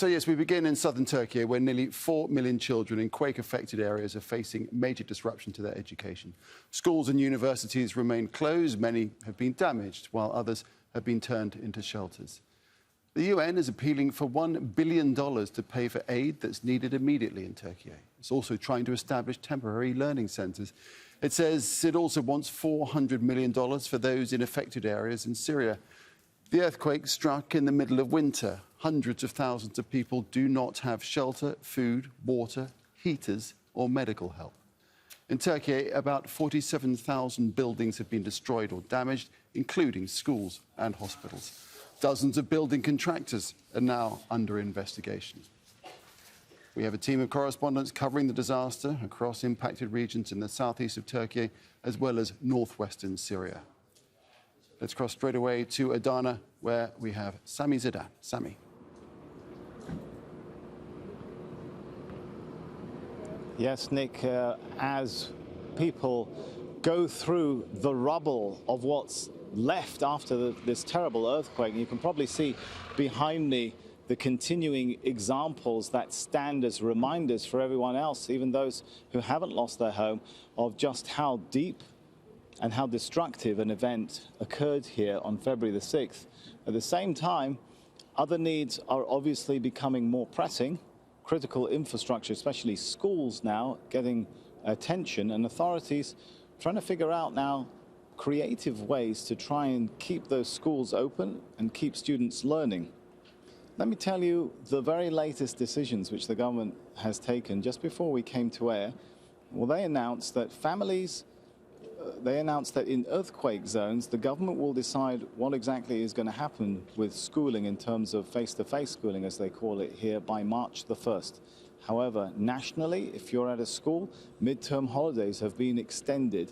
So yes, we begin in southern Turkey, where nearly 4 million children in quake-affected areas are facing major disruption to their education. Schools and universities remain closed. Many have been damaged, while others have been turned into shelters. The UN is appealing for $1 billion to pay for aid that's needed immediately in Turkey. It's also trying to establish temporary learning centres. It says it also wants $400 million for those in affected areas in Syria. The earthquake struck in the middle of winter. Hundreds of thousands of people do not have shelter, food, water, heaters or medical help. In Turkey, about 47,000 buildings have been destroyed or damaged, including schools and hospitals. Dozens of building contractors are now under investigation. We have a team of correspondents covering the disaster across impacted regions in the southeast of Turkey, as well as northwestern Syria. Let's cross straight away to Adana, where we have Sami Zeidan. Sami. Yes, Nick, as people go through the rubble of what's left after this terrible earthquake, you can probably see behind me the continuing examples that stand as reminders for everyone else, even those who haven't lost their home, of just how deep and how destructive an event occurred here on February the 6th. At the same time, other needs are obviously becoming more pressing. Critical infrastructure, especially schools now, getting attention, and authorities trying to figure out now creative ways to try and keep those schools open and keep students learning. Let me tell you the very latest decisions which the government has taken just before we came to air. Well, they announced that in earthquake zones, the government will decide what exactly is going to happen with schooling in terms of face-to-face schooling, as they call it here, by March the 1st. However, nationally, if you're at a school, midterm holidays have been extended.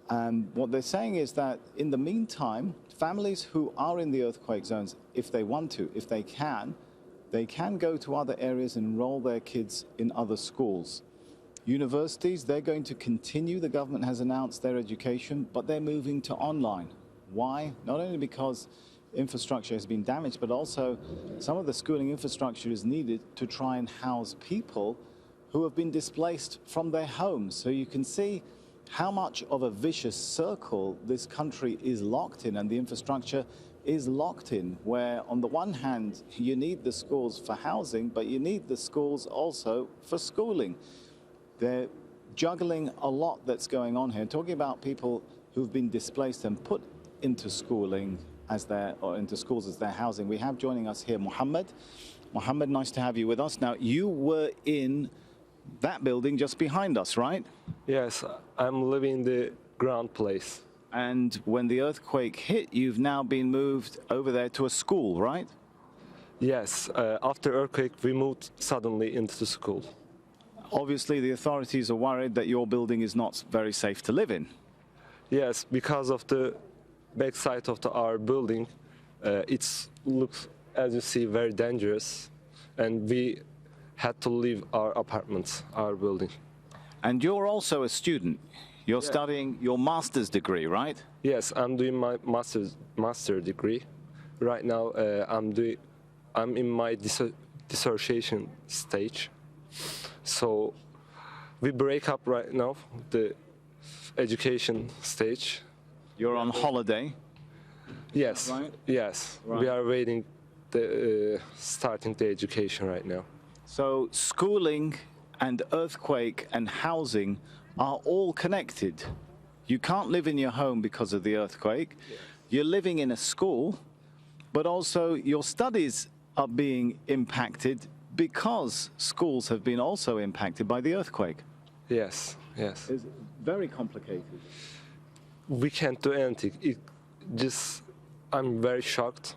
And what they're saying is that in the meantime, families who are in the earthquake zones, if they want to, if they can go to other areas and enroll their kids in other schools. Universities, they're going to continue, the government has announced, their education, but they're moving to online. Why? Not only because infrastructure has been damaged, but also some of the schooling infrastructure is needed to try and house people who have been displaced from their homes. So you can see how much of a vicious circle this country is locked in, and the infrastructure is locked in, where on the one hand you need the schools for housing, but you need the schools also for schooling. They're juggling a lot that's going on here. Talking about people who've been displaced and put into schooling into schools as their housing. We have joining us here Mohammed. Mohammed, nice to have you with us. Now, you were in that building just behind us, right? Yes, I'm living in the ground place. And when the earthquake hit, you've now been moved over there to a school, right? Yes, after earthquake, we moved suddenly into the school. Obviously, the authorities are worried that your building is not very safe to live in. Yes, because of the backside of our building, it looks, as you see, very dangerous. And we had to leave our apartments, our building. And you're also a student. You're studying your master's degree, right? Yes, I'm doing my master degree. Right now, I'm in my dissertation stage. So we break up right now, the education stage. You're on holiday? Yes, right? Yes. Right. We are waiting, starting the education right now. So schooling and earthquake and housing are all connected. You can't live in your home because of the earthquake. Yes. You're living in a school, but also your studies are being impacted because schools have been also impacted by the earthquake. Yes, yes. It's very complicated. We can't do anything. I'm very shocked,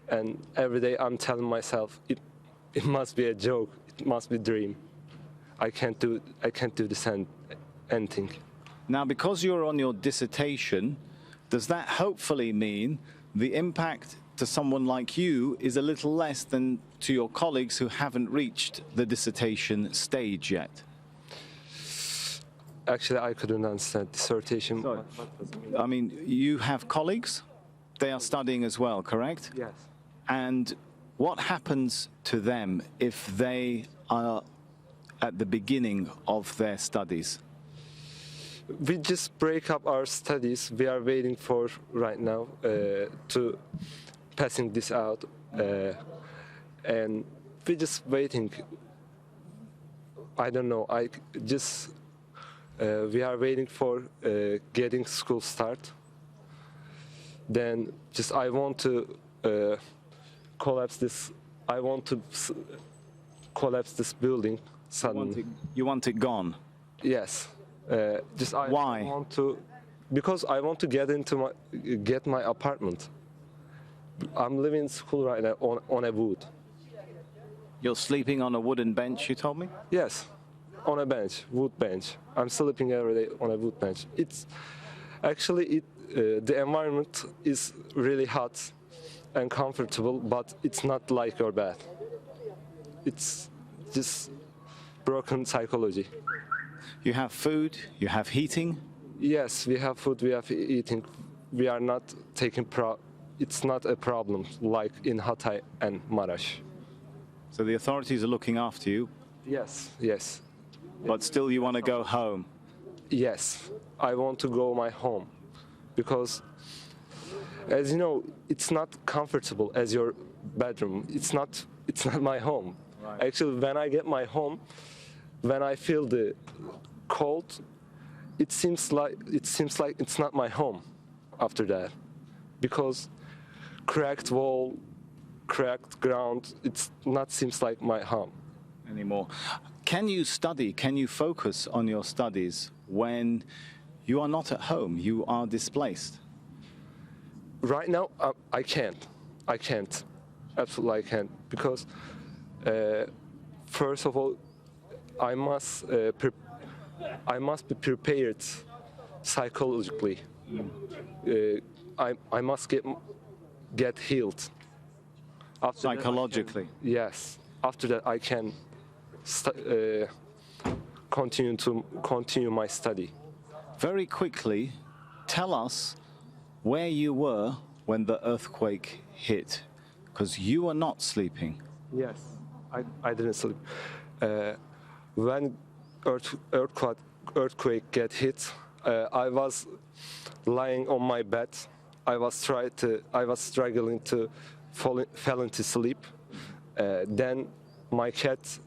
and every day I'm telling myself, it must be a joke, it must be a dream. I can't do this anything. Now, because you're on your dissertation, does that hopefully mean the impact to someone like you is a little less than to your colleagues who haven't reached the dissertation stage yet? Actually, I couldn't understand dissertation. Sorry. I mean, you have colleagues? They are studying as well, correct? Yes. And What happens to them if they are at the beginning of their studies? We just break up our studies. We are waiting for right now to passing this out, and we're just waiting. I don't know. We are waiting for getting school start. Then just I want to collapse this. I want to collapse this building suddenly. You want it gone? Yes. Why? I want to, because I want to get my apartment. I'm living in school right now on a wood. You're sleeping on a wooden bench, you told me? Yes, on a bench, wood bench. I'm sleeping every day on a wood bench. It's actually the environment is really hot and comfortable, but it's not like your bed. It's just broken psychology. You have food, you have heating. Yes, we have food, we have eating. We are not taking it's not a problem like in Hatay and Maraş. So the authorities are looking after you, Yes, yes, but still you want to go home. yes. I want to go my home because, as you know, it's not comfortable as your bedroom. It's not my home. Right. Actually, when I get my home, when I feel the cold, it seems like it's not my home after that, because cracked wall, cracked ground, it's not seems like my home Anymore. Can you study, can you focus on your studies when you are not at home, you are displaced? right now. I can't, absolutely I can't, because first of all, I must be prepared psychologically. I must get healed. After Psychologically? Yes. After that, I can continue my study. Very quickly, tell us where you were when the earthquake hit, because you were not sleeping. Yes. I didn't sleep. When earthquake get hit, I was lying on my bed. I was struggling to fell into sleep. Then my cat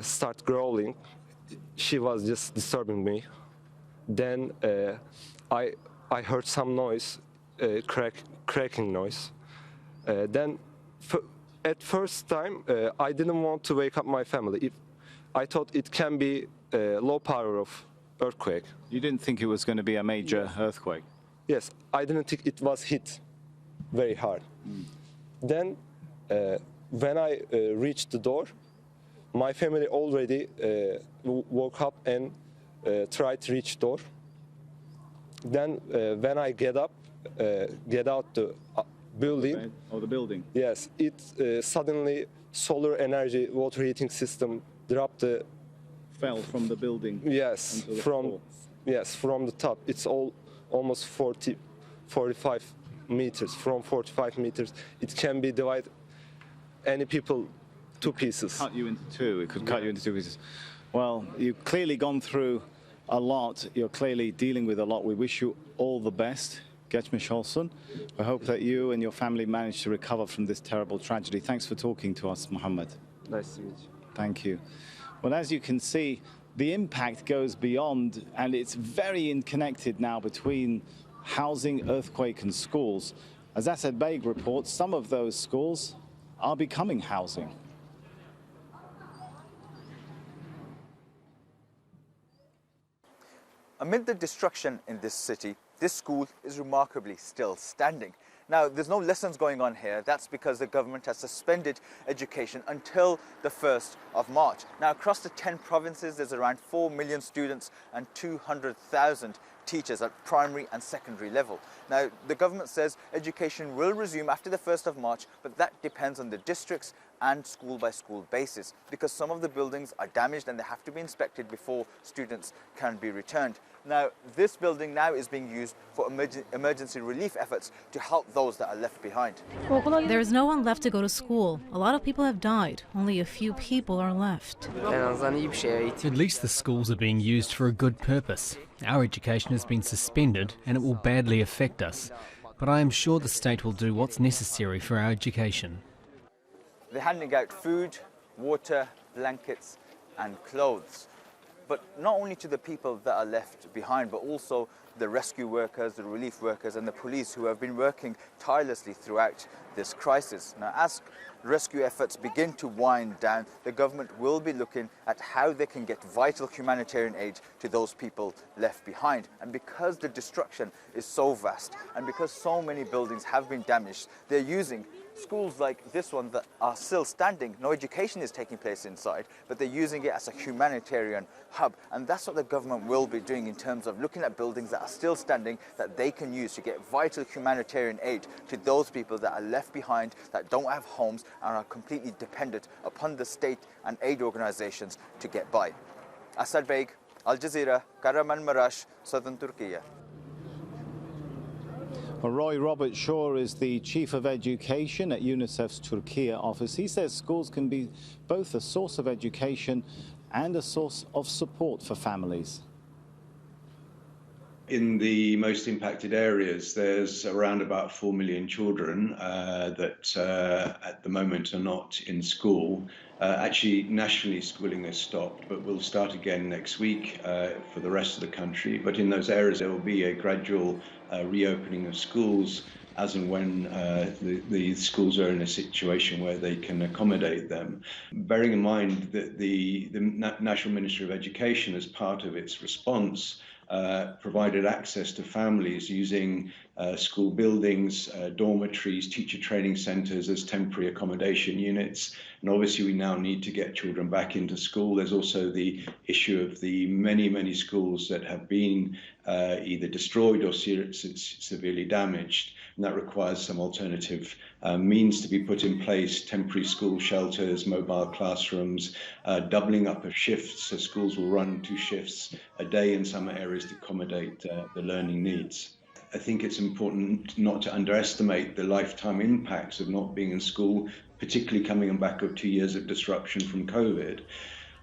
start growling. She was just disturbing me. Then I heard some noise, cracking noise. Then at first time I didn't want to wake up my family. I thought it can be low power of earthquake. You didn't think it was going to be a major earthquake? Yes, I didn't think it was hit very hard. Then, when I reached the door, my family already woke up and tried to reach door. Then, when I get out the building. Or the building? Yes, it suddenly solar energy water heating system dropped the. Fell from the building? Yes, from the top. It's almost 45 meters. From 45 meters, it can be divided any people two pieces. Cut you into two. It could cut you into two pieces. Well, you've clearly gone through a lot. You're clearly dealing with a lot. We wish you all the best. Geçmiş olsun. I hope that you and your family manage to recover from this terrible tragedy. Thanks for talking to us, Mohammed. Nice to meet you. Thank you. Well, as you can see, the impact goes beyond, and it's very interconnected now between housing, earthquake, and schools. As Assed Baig reports, some of those schools are becoming housing. Amid the destruction in this city, this school is remarkably still standing. Now, there's no lessons going on here. That's because the government has suspended education until the 1st of March. Now, across the 10 provinces, there's around 4 million students and 200,000 teachers at primary and secondary level. Now, the government says education will resume after the 1st of March, but that depends on the districts and school-by-school basis, because some of the buildings are damaged and they have to be inspected before students can be returned. Now, this building now is being used for emergency relief efforts to help those that are left behind. There is no one left to go to school. A lot of people have died. Only a few people are left. At least the schools are being used for a good purpose. Our education has been suspended and it will badly affect us. But I am sure the state will do what's necessary for our education. They're handing out food, water, blankets and clothes. But not only to the people that are left behind, but also the rescue workers, the relief workers and the police who have been working tirelessly throughout this crisis. Now, as rescue efforts begin to wind down, the government will be looking at how they can get vital humanitarian aid to those people left behind. And because the destruction is so vast and because so many buildings have been damaged, they're using schools like this one that are still standing. No education is taking place inside, but they're using it as a humanitarian hub. And that's what the government will be doing in terms of looking at buildings that are still standing that they can use to get vital humanitarian aid to those people that are left behind, that don't have homes and are completely dependent upon the state and aid organizations to get by. Assed Baig, Al Jazeera, Kharamanmaras, southern Turkey. Roy Robertshaw is the Chief of Education at UNICEF's Turkey office. He says schools can be both a source of education and a source of support for families. In the most impacted areas, there's around about 4 million children that at the moment are not in school. Actually, nationally, schooling has stopped, but will start again next week for the rest of the country. But in those areas, there will be a gradual reopening of schools as and when the schools are in a situation where they can accommodate them. Bearing in mind that the National Ministry of Education, as part of its response, provided access to families using school buildings, dormitories, teacher training centres as temporary accommodation units. And obviously we now need to get children back into school. There's also the issue of the many schools that have been either destroyed or severely damaged. And that requires some alternative means to be put in place, temporary school shelters, mobile classrooms, doubling up of shifts, so schools will run 2 shifts a day in some areas to accommodate the learning needs. I think it's important not to underestimate the lifetime impacts of not being in school, particularly coming on back of 2 years of disruption from COVID.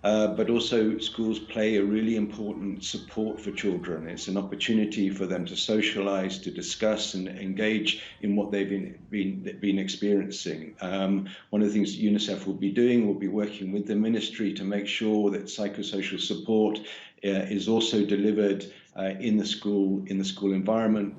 But also schools play a really important support for children. It's an opportunity for them to socialise, to discuss and engage in what they've been experiencing. One of the things UNICEF will be doing, will be working with the ministry to make sure that psychosocial support is also delivered in the school environment.